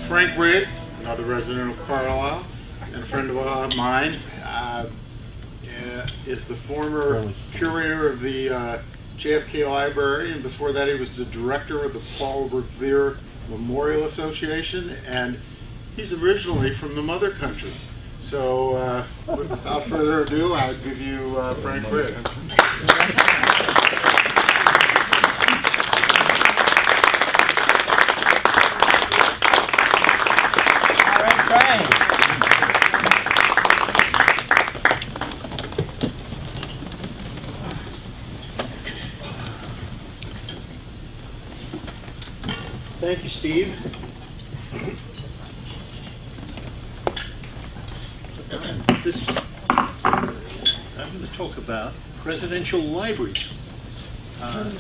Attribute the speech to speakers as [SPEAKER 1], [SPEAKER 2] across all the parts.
[SPEAKER 1] Frank Rigg, another resident of Carlisle, and a friend of mine, is the former curator of the JFK Library, and before that he was the director of the Paul Revere Memorial Association, and he's originally from the mother country. So without further ado, I'll give you Frank Rigg.
[SPEAKER 2] All right, Frank.
[SPEAKER 3] Thank you, Steve. I'm going to talk about presidential libraries.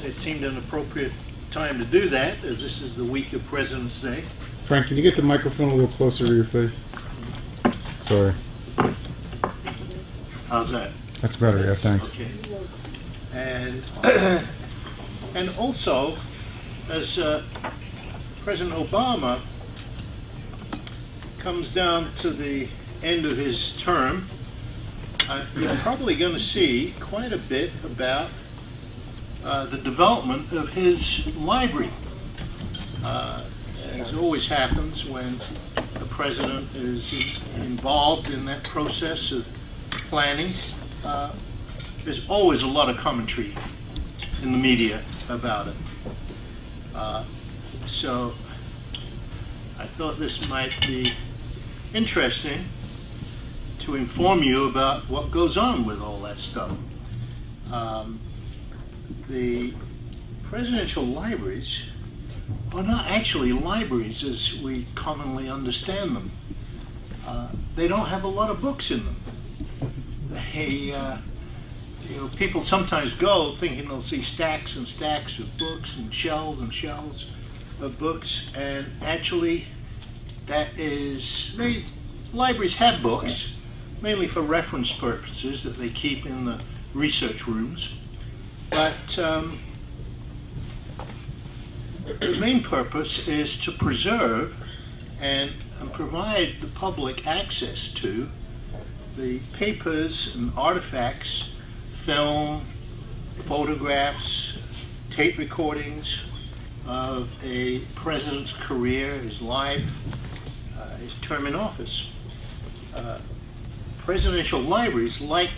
[SPEAKER 3] It seemed an appropriate time to do that, as this is the week of President's Day.
[SPEAKER 4] Frank, can you get the microphone a little closer to your face? Sorry.
[SPEAKER 3] How's that?
[SPEAKER 4] That's better, yeah, thanks.
[SPEAKER 3] Okay. And also, as President Obama comes down to the end of his term, you're probably going to see quite a bit about the development of his library. As always happens when the president is involved in that process of planning, there's always a lot of commentary in the media about it. So I thought this might be interesting to inform you about what goes on with all that stuff. The presidential libraries are not actually libraries as we commonly understand them. They don't have a lot of books in them. People sometimes go thinking they'll see stacks and stacks of books and shelves of books, and actually libraries have books, mainly for reference purposes that they keep in the research rooms, but the main purpose is to preserve and provide the public access to the papers and artifacts, film, photographs, tape recordings of a president's career, his life, his term in office. Presidential libraries, like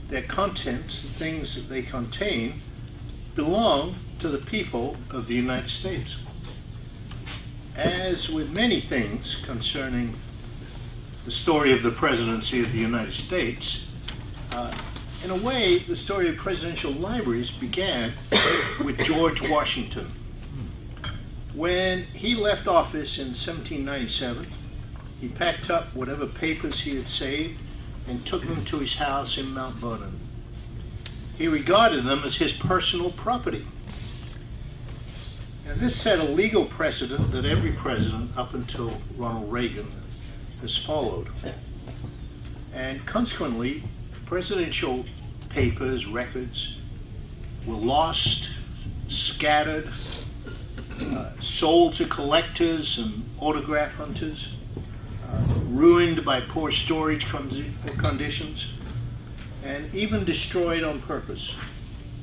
[SPEAKER 3] their contents, the things that they contain, belong to the people of the United States. As with many things concerning the story of the presidency of the United States, in a way, the story of presidential libraries began with George Washington. When he left office in 1797, he packed up whatever papers he had saved and took them to his house in Mount Vernon. He regarded them as his personal property. And this set a legal precedent that every president up until Ronald Reagan has followed. And consequently, presidential papers, records were lost, scattered, sold to collectors and autograph hunters, ruined by poor storage conditions, and even destroyed on purpose.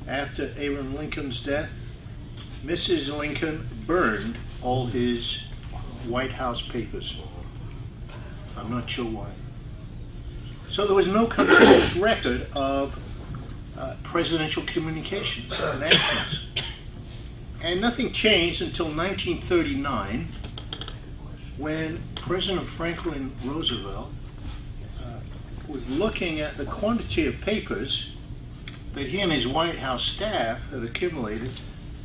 [SPEAKER 3] After Abraham Lincoln's death, Mrs. Lincoln burned all his White House papers. I'm not sure why. So there was no continuous record of presidential communications and actions. And nothing changed until 1939, when President Franklin Roosevelt was looking at the quantity of papers that he and his White House staff had accumulated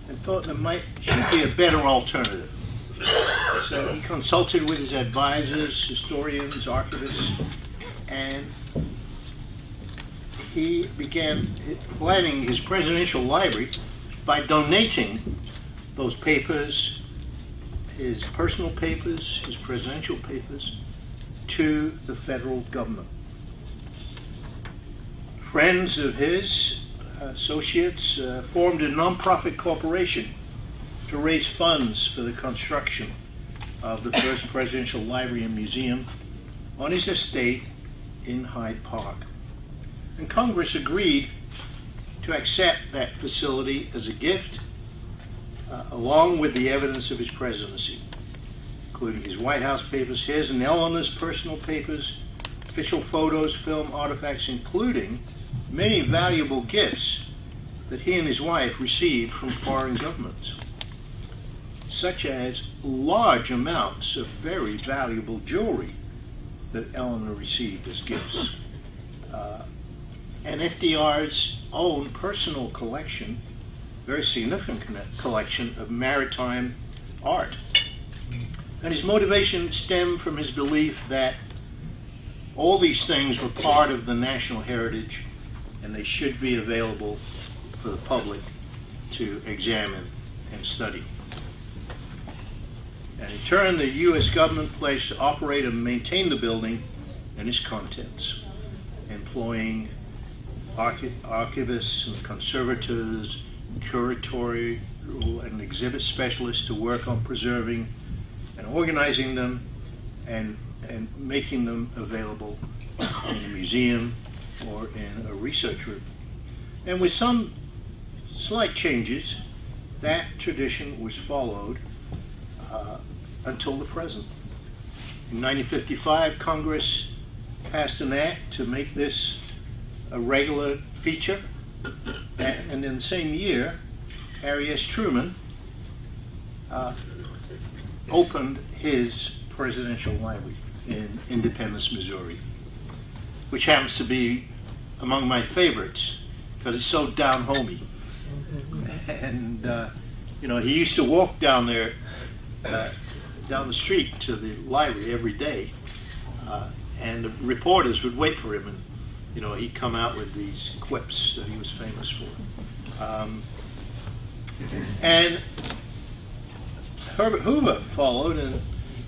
[SPEAKER 3] and thought there should be a better alternative. So he consulted with his advisors, historians, archivists, and he began planning his presidential library by donating those papers, his personal papers, his presidential papers, to the federal government. Friends of his, associates, formed a nonprofit corporation to raise funds for the construction of the first presidential library and museum on his estate in Hyde Park. And Congress agreed to accept that facility as a gift, along with the evidence of his presidency, including his White House papers, his and Eleanor's personal papers, official photos, film artifacts, including many valuable gifts that he and his wife received from foreign governments, such as large amounts of very valuable jewelry that Eleanor received as gifts, and FDR's own personal collection, very significant collection of maritime art. And his motivation stemmed from his belief that all these things were part of the national heritage and they should be available for the public to examine and study. And in turn, the U.S. government pledged to operate and maintain the building and its contents, employing archivists and conservators, curatorial and exhibit specialists to work on preserving and organizing them and making them available in a museum or in a research room. And with some slight changes, that tradition was followed until the present. In 1955, Congress passed an act to make this a regular feature, and in the same year, Harry S. Truman opened his presidential library in Independence, Missouri, which happens to be among my favorites because it's so down-homey. And he used to walk down there, down the street to the library every day, and the reporters would wait for him, and he'd come out with these quips that he was famous for. And Herbert Hoover followed in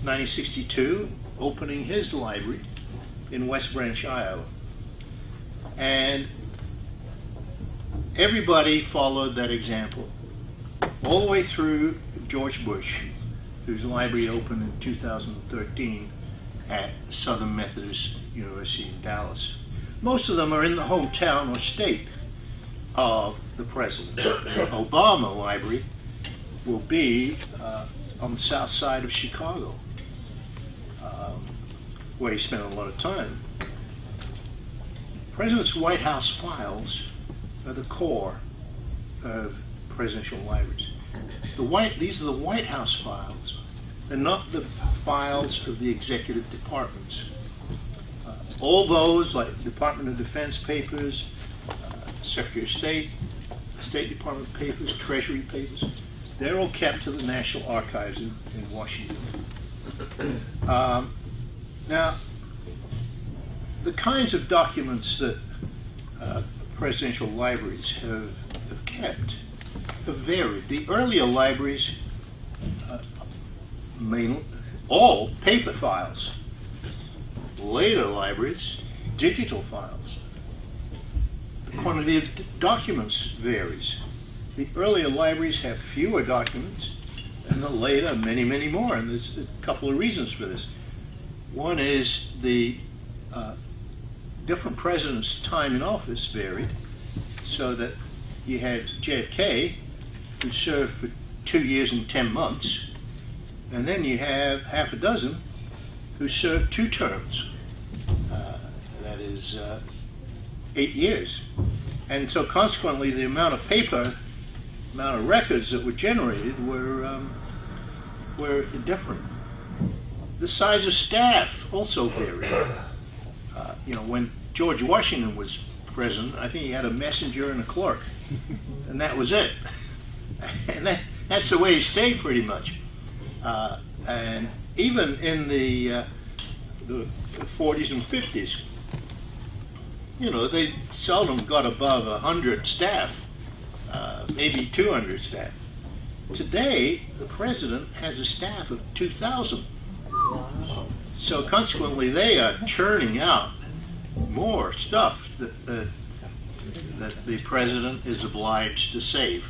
[SPEAKER 3] 1962, opening his library in West Branch, Iowa. And everybody followed that example, all the way through George Bush, whose library opened in 2013 at Southern Methodist University in Dallas. Most of them are in the hometown or state of the president. The Obama Library will be on the south side of Chicago, where he spent a lot of time. The President's White House files are the core of presidential libraries. These are the White House files. They're not the files of the executive departments. All those, like Department of Defense papers, Secretary of State, State Department papers, Treasury papers, they're all kept to the National Archives in Washington. Now, the kinds of documents that presidential libraries have kept have varied. The earlier libraries, all paper files. Later libraries, digital files. The quantity of documents varies. The earlier libraries have fewer documents, and the later, many, many more. And there's a couple of reasons for this. One is the different presidents' time in office varied, so that you had JFK, who served for 2 years and 10 months, and then you have half a dozen who served 2 terms. That is 8 years. And so consequently, the amount of paper, amount of records that were generated were different. The size of staff also varied. When George Washington was president, I think he had a messenger and a clerk, and that was it. And that's the way he stayed pretty much. And even in the 40s and 50s, they seldom got above 100 staff, maybe 200 staff. Today, the president has a staff of 2,000.
[SPEAKER 2] Wow.
[SPEAKER 3] So consequently, they are churning out more stuff that the president is obliged to save.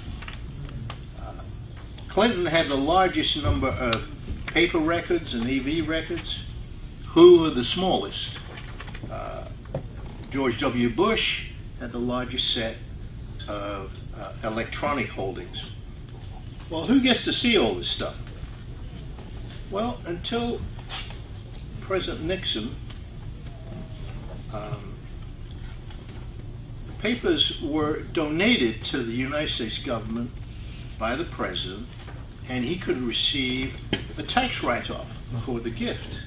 [SPEAKER 3] Clinton had the largest number of paper records and EV records. Who were the smallest? George W. Bush had the largest set of electronic holdings. Well, who gets to see all this stuff? Well, until President Nixon, the papers were donated to the United States government by the president, and he could receive a tax write-off for the gift.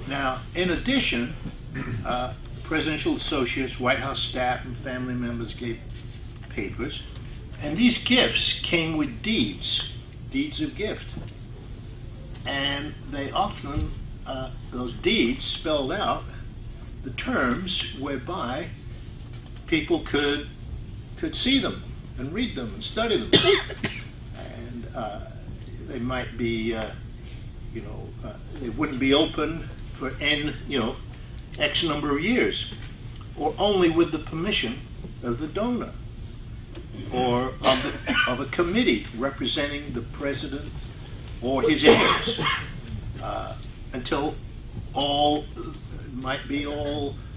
[SPEAKER 3] Now, in addition, presidential associates, White House staff, and family members gave papers, and these gifts came with deeds of gift. And they often, those deeds spelled out the terms whereby people could see them and read them and study them. And they might be, they wouldn't be open for X number of years, or only with the permission of the donor, or of a committee representing the president or his heirs, until all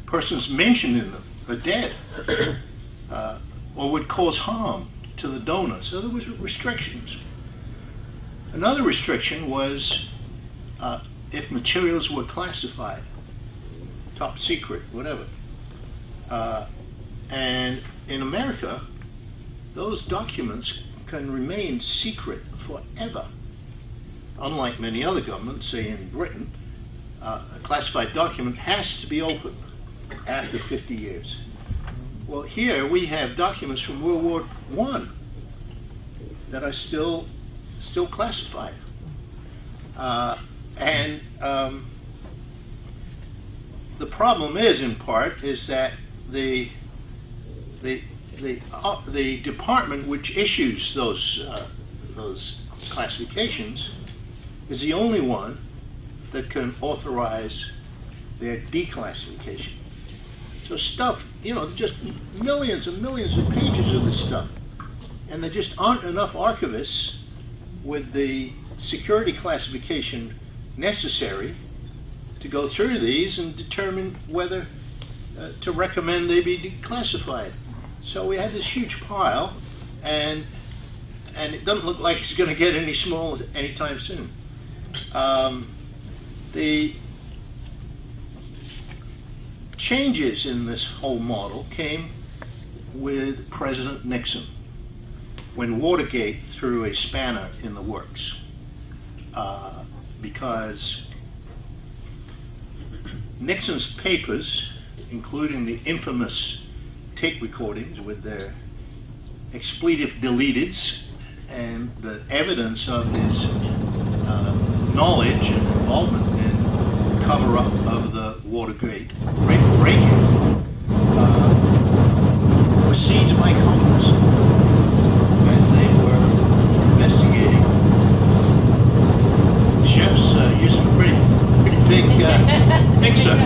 [SPEAKER 3] persons mentioned in them are dead, or would cause harm to the donor. So there was restrictions. Another restriction was if materials were classified, top secret, whatever. And in America, those documents can remain secret forever. Unlike many other governments, say in Britain, a classified document has to be opened after 50 years. Well, here we have documents from World War I that are still classified. And the problem is, in part, is that the department which issues those classifications is the only one that can authorize their declassification. So stuff, just millions and millions of pages of this stuff, and there just aren't enough archivists with the security classification necessary to go through these and determine whether to recommend they be declassified. So we have this huge pile, and it doesn't look like it's going to get any smaller anytime soon. The changes in this whole model came with President Nixon, when Watergate threw a spanner in the works, because Nixon's papers, including the infamous tape recordings with their expletive deleteds and the evidence of his knowledge and involvement in the cover-up of the Watergate break-in, were seized by Congress as they were investigating. The chefs used a pretty big mixer.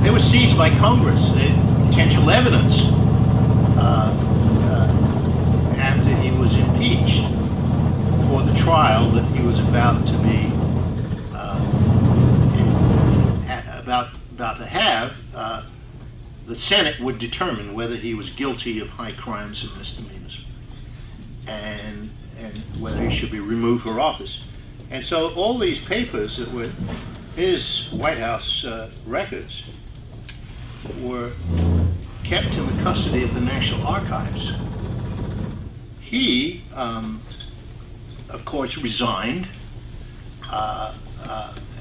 [SPEAKER 3] They were seized by Congress, potential evidence, after he was impeached for the trial that he was about to be about to have. The Senate would determine whether he was guilty of high crimes and misdemeanors, and whether he should be removed for office. And so all these papers that were his White House records were kept in the custody of the National Archives. He, of course, resigned,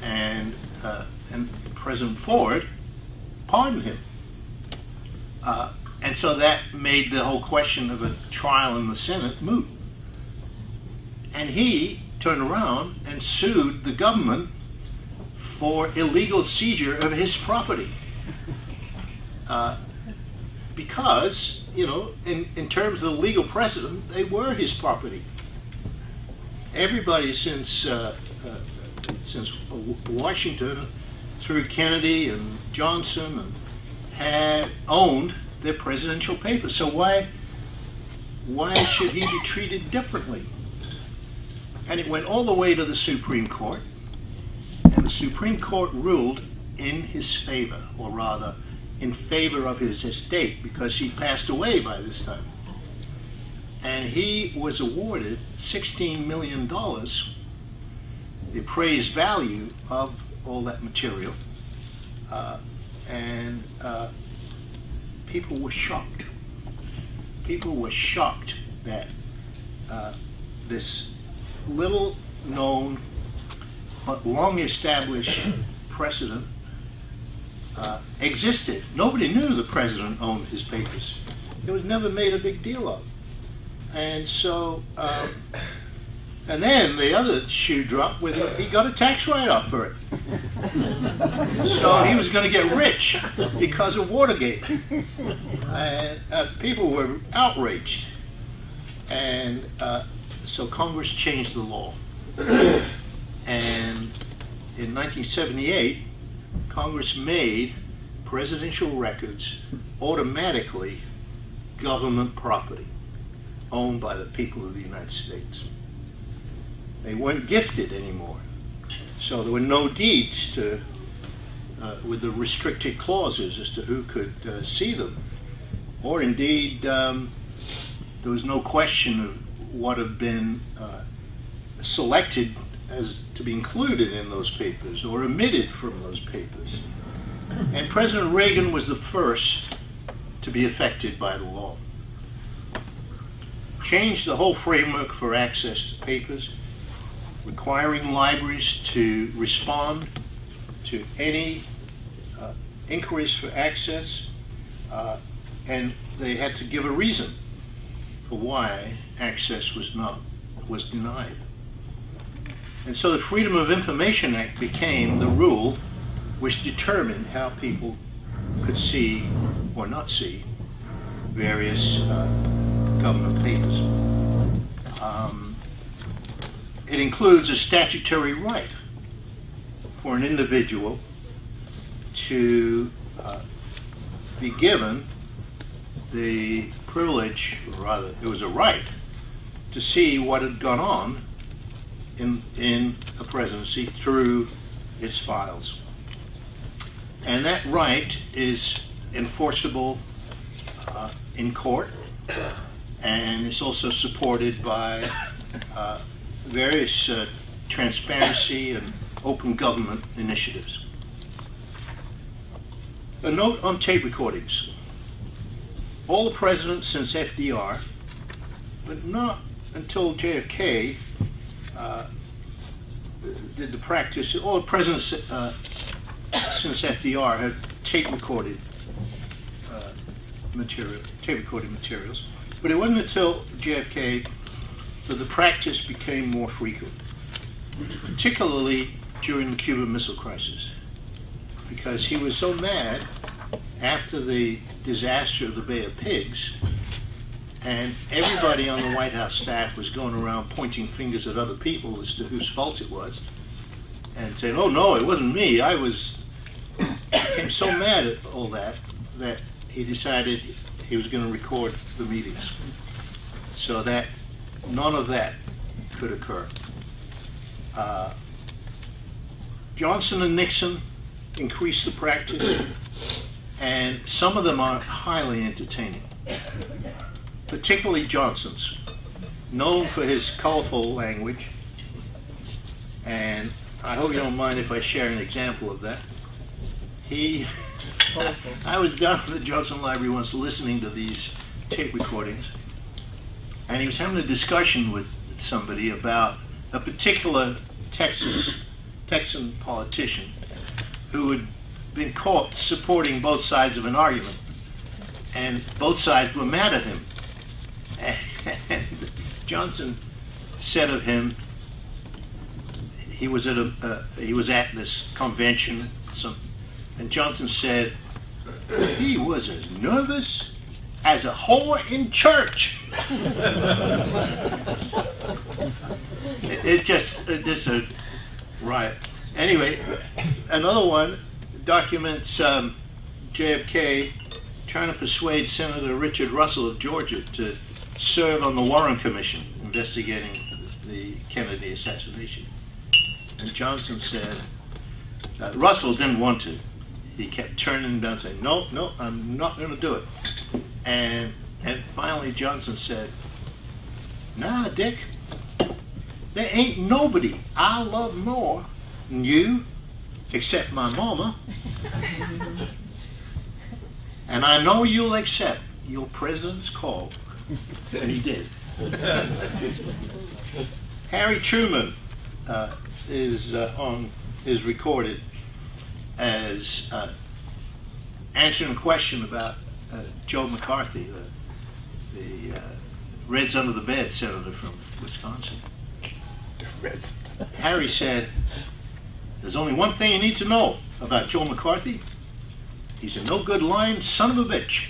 [SPEAKER 3] and President Ford pardoned him. And so that made the whole question of a trial in the Senate moot. And he turned around and sued the government for illegal seizure of his property. Because, in terms of the legal precedent, they were his property. Everybody since Washington, through Kennedy and Johnson and had owned their presidential papers. So why should he be treated differently? And it went all the way to the Supreme Court, and the Supreme Court ruled in his favor, or rather in favor of his estate, because he passed away by this time. And he was awarded $16 million, the appraised value of all that material. And people were shocked. People were shocked that this little known but long established precedent existed. Nobody knew the president owned his papers. It was never made a big deal of. And so, and then the other shoe dropped with he got a tax write-off for it. So he was going to get rich because of Watergate. And people were outraged. And so Congress changed the law. And in 1978, Congress made presidential records automatically government property owned by the people of the United States. They weren't gifted anymore. So there were no deeds to, with the restricted clauses as to who could see them. Or indeed, there was no question of what had been selected as to be included in those papers or omitted from those papers. And President Reagan was the first to be affected by the law. Changed the whole framework for access to papers, requiring libraries to respond to any inquiries for access, and they had to give a reason for why access was denied. And so the Freedom of Information Act became the rule which determined how people could see or not see various government papers. It includes a statutory right for an individual to be given the privilege, or rather it was a right, to see what had gone on in a presidency through its files. And that right is enforceable in court, and it's also supported by various transparency and open government initiatives. A note on tape recordings. All the presidents since FDR, but not until JFK, did the practice. All the presidents since FDR had tape recorded materials, but it wasn't until JFK that the practice became more frequent, particularly during the Cuban Missile Crisis, because he was so mad after the disaster of the Bay of Pigs, and everybody on the White House staff was going around pointing fingers at other people as to whose fault it was, and saying, "Oh no, it wasn't me. Became so mad at all that he decided he was going to record the meetings so that none of that could occur." Johnson and Nixon increased the practice, and some of them are highly entertaining, particularly Johnson's, known for his colorful language. And I hope you don't mind if I share an example of that. I was down at the Johnson Library once listening to these tape recordings, and he was having a discussion with somebody about a particular Texan politician who had been caught supporting both sides of an argument, and both sides were mad at him. And Johnson said of him, he was at this convention, and Johnson said he was as nervous as a whore in church. It's just a riot. Anyway, another one documents JFK trying to persuade Senator Richard Russell of Georgia to serve on the Warren Commission investigating the Kennedy assassination. And Johnson said, Russell didn't want to. He kept turning him down, saying, no, I'm not going to do it. And finally Johnson said, nah, Dick, there ain't nobody I love more than you, except my mama. And I know you'll accept your president's call. And he did. Harry Truman is recorded as answering a question about Joe McCarthy, the Reds under the bed senator from Wisconsin. Harry said, there's only one thing you need to know about Joe McCarthy. He's a no good lying son of a bitch.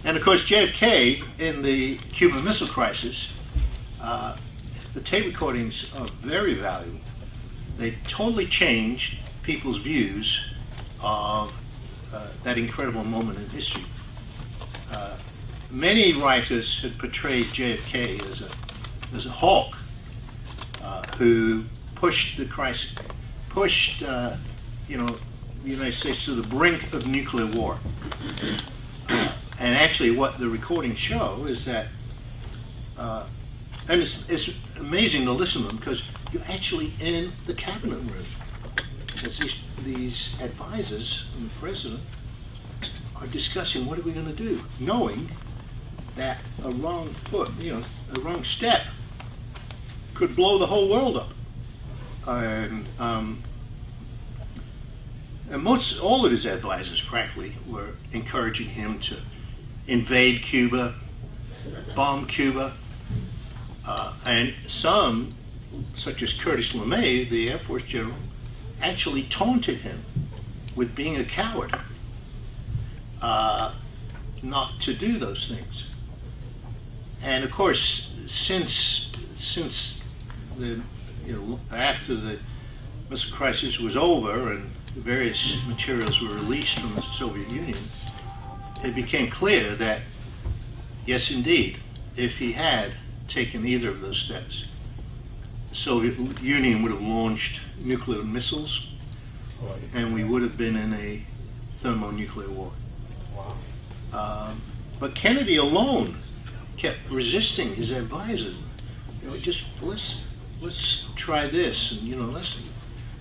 [SPEAKER 3] And of course JFK in the Cuban Missile Crisis, the tape recordings are very valuable. They totally changed people's views of that incredible moment in history. Many writers had portrayed JFK as a hawk who pushed the crisis, the United States to the brink of nuclear war. And actually what the recordings show is that, and it's amazing to listen to them because you're actually in the cabinet room. As these advisors and the president are discussing what are we going to do, knowing that a wrong step could blow the whole world up. And all of his advisors, practically, were encouraging him to invade Cuba, bomb Cuba, and some, such as Curtis LeMay, the Air Force general, actually taunted him with being a coward, not to do those things. And of course, since after the missile crisis was over and the various materials were released from the Soviet Union, it became clear that, yes, indeed, if he had taken either of those steps, the Soviet Union would have launched nuclear missiles, and we would have been in a thermonuclear war. But Kennedy alone kept resisting his advisors. Just let's try this, and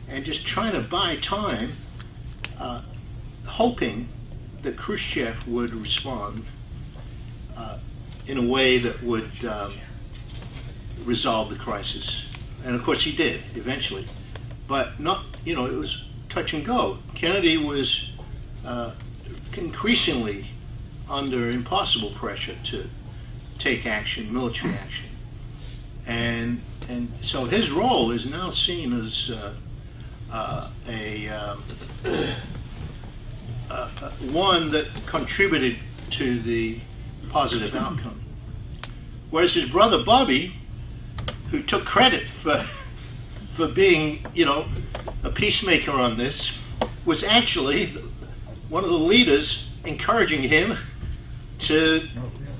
[SPEAKER 3] and just trying to buy time, hoping that Khrushchev would respond in a way that would resolve the crisis. And of course he did eventually, but not. It was touch and go. Kennedy was increasingly under impossible pressure to take action, military action, and so his role is now seen as one that contributed to the positive outcome. Whereas his brother Bobby, who took credit for being, a peacemaker on this, was actually one of the leaders encouraging him to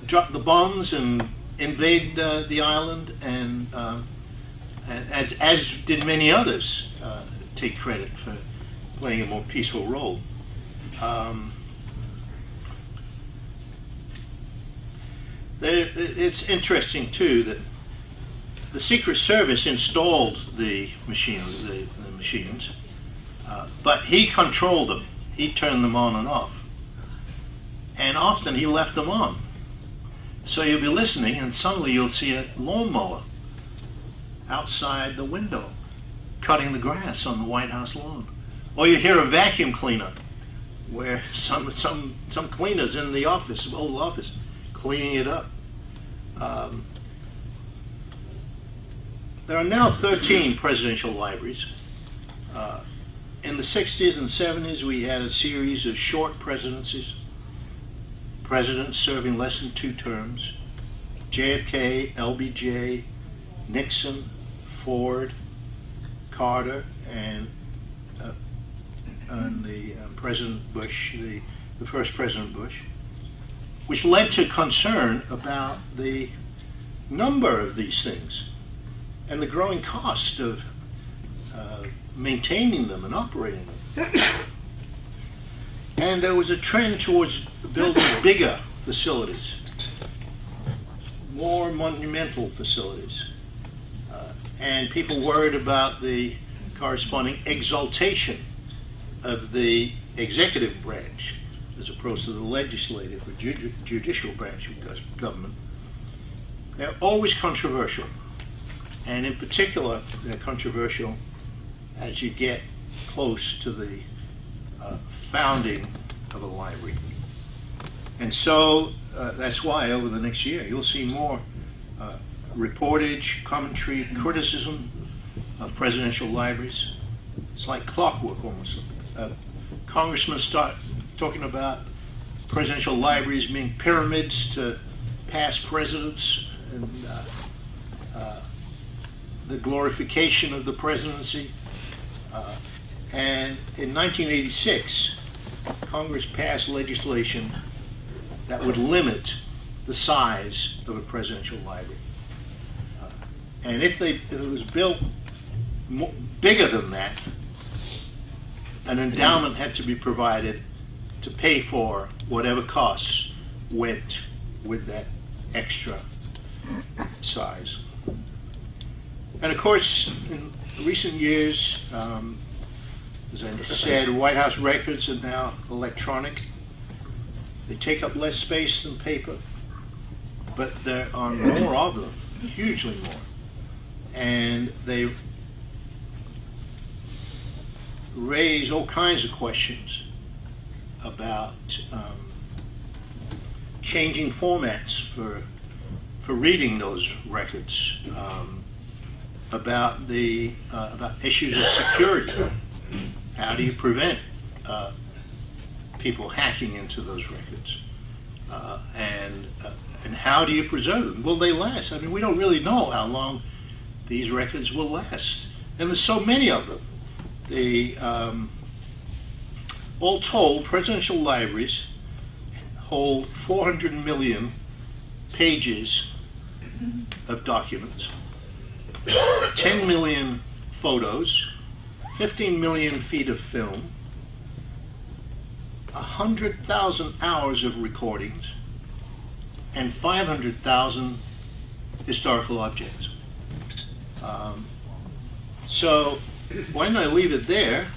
[SPEAKER 3] drop the bombs and invade the island, and as did many others take credit for playing a more peaceful role. It's interesting too that the Secret Service installed the machines, but he controlled them. He turned them on and off, and often he left them on. So you'll be listening, and suddenly you'll see a lawnmower outside the window cutting the grass on the White House lawn, or you hear a vacuum cleaner where some cleaners in the office, old office, cleaning it up. There are now 13 presidential libraries. In the 60s and 70s, we had a series of short presidencies, presidents serving less than 2 terms: JFK, LBJ, Nixon, Ford, Carter, and and the President Bush, the first President Bush, which led to concern about the number of these things and the growing cost of maintaining them and operating them. And there was a trend towards building bigger facilities, more monumental facilities, and people worried about the corresponding exaltation of the executive branch as opposed to the legislative or judicial branch of government. They're always controversial, and in particular they're controversial as you get close to the founding of a library. And so that's why over the next year you'll see more reportage, commentary, criticism of presidential libraries. It's like clockwork almost. Congressmen start talking about presidential libraries being pyramids to past presidents and the glorification of the presidency. And in 1986, Congress passed legislation that would limit the size of a presidential library. And if it was built bigger than that, an endowment had to be provided to pay for whatever costs went with that extra size. And of course, in recent years, as I said, White House records are now electronic. They take up less space than paper, but there are more of them, hugely more. And they raise all kinds of questions about changing formats for reading those records, about issues of security. How do you prevent people hacking into those records? And how do you preserve them? Will they last? I mean, we don't really know how long these records will last. And there's so many of them. All told, presidential libraries hold 400 million pages of documents, 10 million photos, 15 million feet of film, 100,000 hours of recordings, and 500,000 historical objects. So when I leave it there,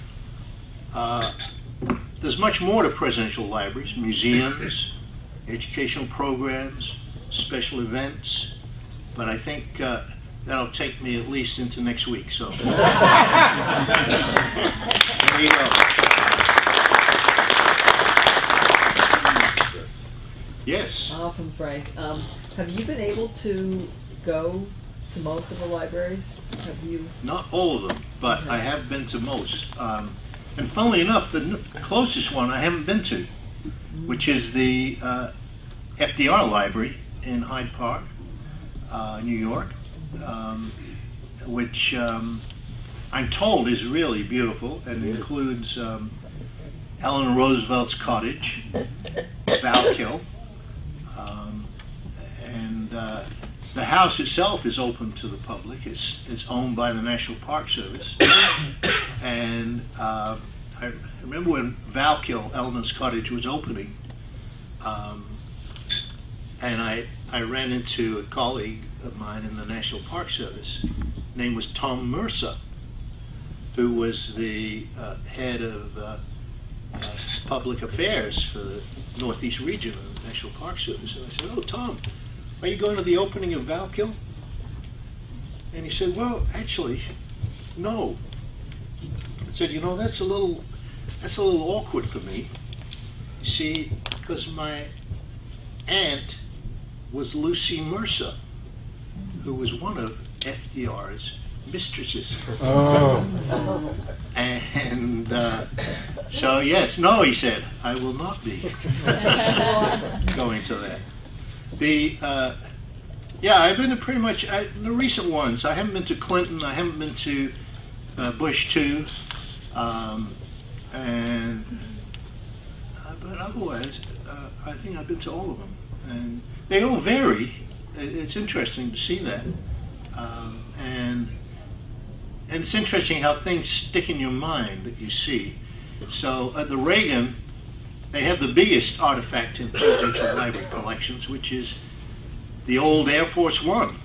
[SPEAKER 3] there's much more to presidential libraries: museums, educational programs, special events. But I think that'll take me at least into next week. So there you go. Yes.
[SPEAKER 5] Awesome, Frank. Have you been able to go to most of the libraries? Have you?
[SPEAKER 3] Not all of them, but I have been to most. And funnily enough, the closest one I haven't been to, which is the FDR Library in Hyde Park, New York, which I'm told is really beautiful and includes Eleanor Roosevelt's cottage, Valkill, and the house itself is open to the public. It's owned by the National Park Service. And I remember when Valkill, Eleanor's cottage, was opening, and I ran into a colleague of mine in the National Park Service. His name was Tom Mercer, who was the head of public affairs for the Northeast region of the National Park Service. And I said, "Oh, Tom, are you going to the opening of Valkill?" And he said, "Well, actually, no." I said, "You know, that's a little awkward for me. You see, because my aunt was Lucy Mercer, who was one of FDR's mistresses."
[SPEAKER 4] Oh.
[SPEAKER 3] And so, yes, no, he said, I will not be going to that. I've been to pretty much the recent ones. I haven't been to Clinton. I haven't been to Bush 2. I And but otherwise, I think I've been to all of them, and they all vary. It's interesting to see that, and it's interesting how things stick in your mind that you see. So at the Reagan, they have the biggest artifact in presidential library collections, which is the old Air Force One,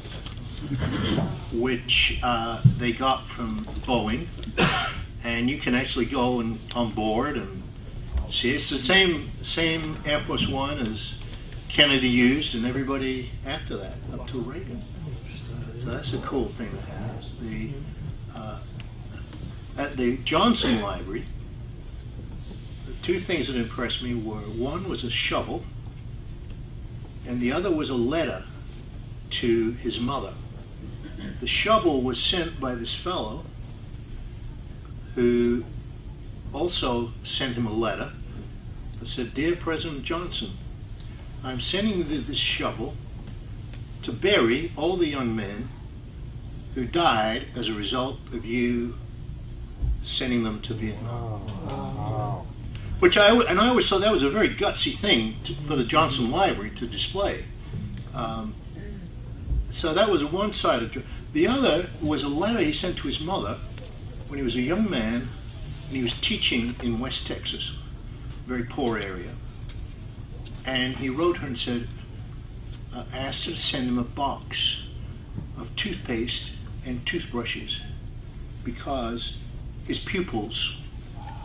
[SPEAKER 3] which they got from Boeing, and you can actually go on board and see. It's the same Air Force One as Kennedy used, and everybody after that up to Reagan. So that's a cool thing to have. At the Johnson Library, the two things that impressed me were, one was a shovel, and the other was a letter to his mother. The shovel was sent by this fellow who also sent him a letter that said, "Dear President Johnson, I'm sending you this shovel to bury all the young men who died as a result of you sending them to Vietnam."
[SPEAKER 4] Wow.
[SPEAKER 3] Which I always thought that was a very gutsy thing for the Johnson Library to display. So that was one side of it. The other was a letter he sent to his mother when he was a young man and he was teaching in West Texas, a very poor area. And he wrote her and said, asked her to send him a box of toothpaste and toothbrushes because his pupils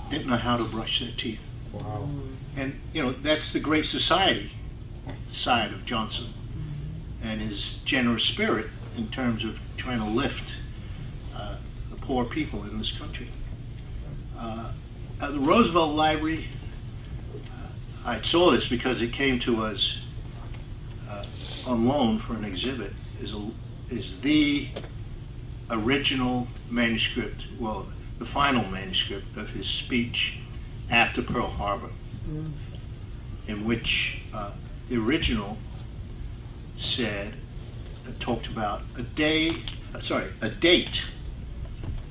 [SPEAKER 3] didn't know how to brush their teeth.
[SPEAKER 4] Wow.
[SPEAKER 3] And, that's the Great Society side of Johnson and his generous spirit in terms of trying to lift the poor people in this country. At the Roosevelt Library, I saw this because it came to us on loan for an exhibit, is the original manuscript, well, the final manuscript of his speech after Pearl Harbor, in which the original talked about a date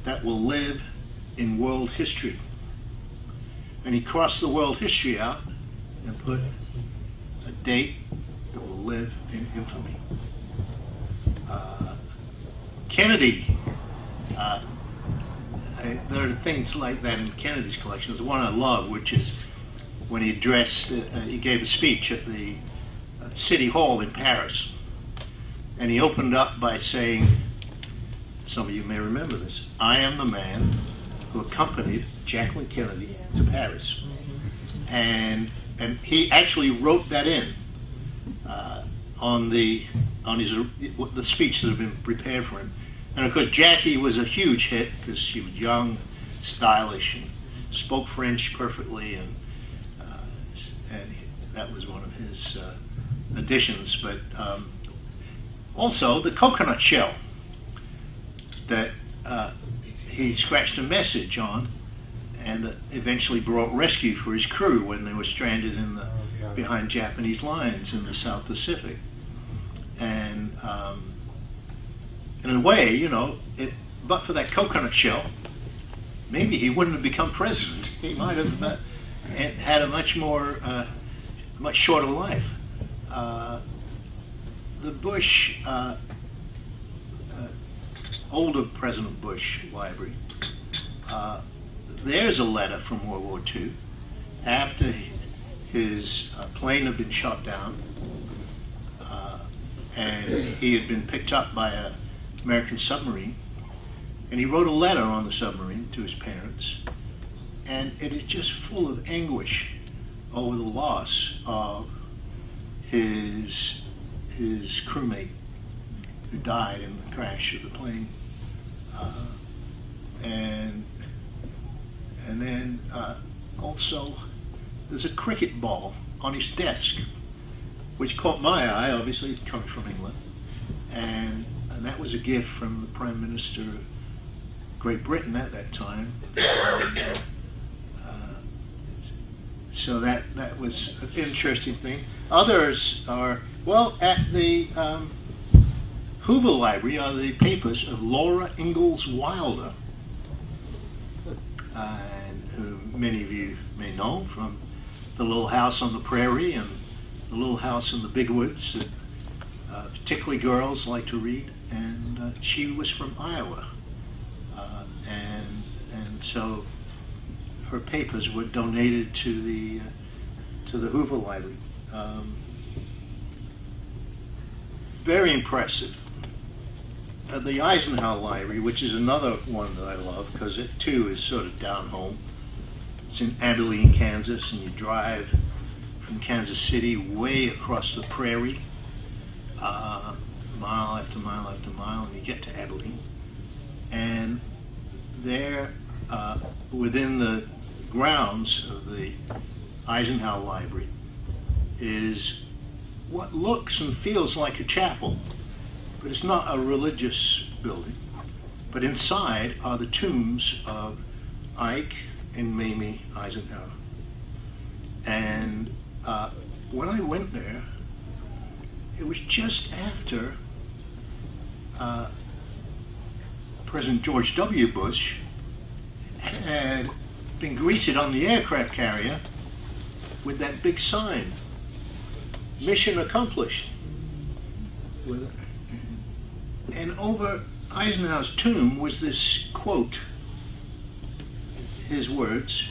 [SPEAKER 3] that will live in world history. And he crossed the world history out and put a date that will live in infamy. Kennedy, there are things like that in Kennedy's collection. There's one I love, which is when he gave a speech at the City Hall in Paris. And he opened up by saying, some of you may remember this, "I am the man who accompanied Jacqueline Kennedy to Paris." And he actually wrote that in on the speech that had been prepared for him. And of course, Jackie was a huge hit because she was young, stylish, and spoke French perfectly, and that was one of his additions. But also the coconut shell that he scratched a message on, and that eventually brought rescue for his crew when they were stranded behind Japanese lines in the South Pacific. And in a way, but for that coconut shell, maybe he wouldn't have become president. He might have had a much shorter life. The Bush, older President Bush Library, there's a letter from World War II after his plane had been shot down, and he had been picked up by an American submarine, and he wrote a letter on the submarine to his parents, and it is just full of anguish over the loss of his crewmate who died in the crash of the plane, and then also there's a cricket ball on his desk, which caught my eye. Obviously, it comes from England, and that was a gift from the Prime Minister of Great Britain at that time. So that was an interesting thing. Others are, well, at the Hoover Library are the papers of Laura Ingalls Wilder, who many of you may know from the little house on the prairie and the little house in the big woods that particularly girls like to read. And she was from Iowa, and so her papers were donated to the Hoover Library. Very impressive. The Eisenhower Library, which is another one that I love because it too is sort of down home. It's in Abilene, Kansas, and you drive from Kansas City way across the prairie, mile after mile after mile, and you get to Abilene. And there, within the grounds of the Eisenhower Library, is what looks and feels like a chapel, but it's not a religious building. But inside are the tombs of Ike and Mamie Eisenhower. And when I went there, it was just after President George W. Bush had been greeted on the aircraft carrier with that big sign, "Mission accomplished." And over Eisenhower's tomb was this quote, his words,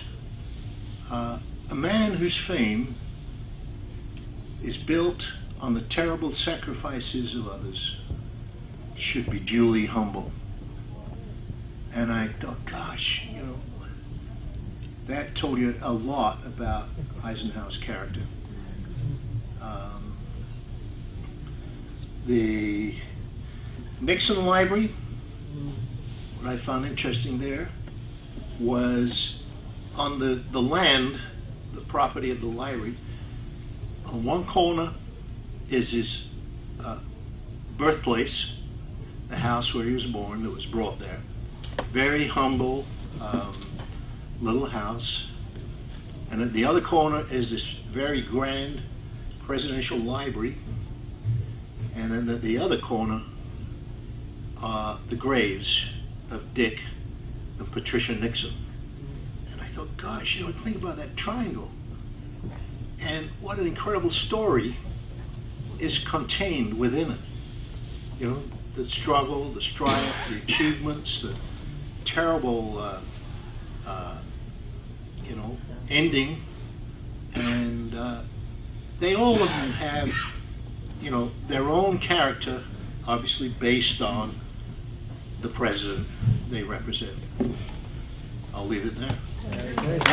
[SPEAKER 3] "A man whose fame is built on the terrible sacrifices of others should be duly humble." And I thought, gosh, you know, that told you a lot about Eisenhower's character. The Nixon Library, what I found interesting there was on the land, the property of the library, on one corner is his birthplace, the house where he was born that was brought there. Very humble little house. And at the other corner is this very grand presidential library. And then at the other corner are the graves of Dick and Patricia Nixon. And I thought, gosh, you know, think about that triangle. And what an incredible story is contained within it. You know, the struggle, the strife, the achievements, the terrible, you know, ending. And they all of them have, you know, their own character, obviously based on the president they represent. I'll leave it there.
[SPEAKER 2] Very good.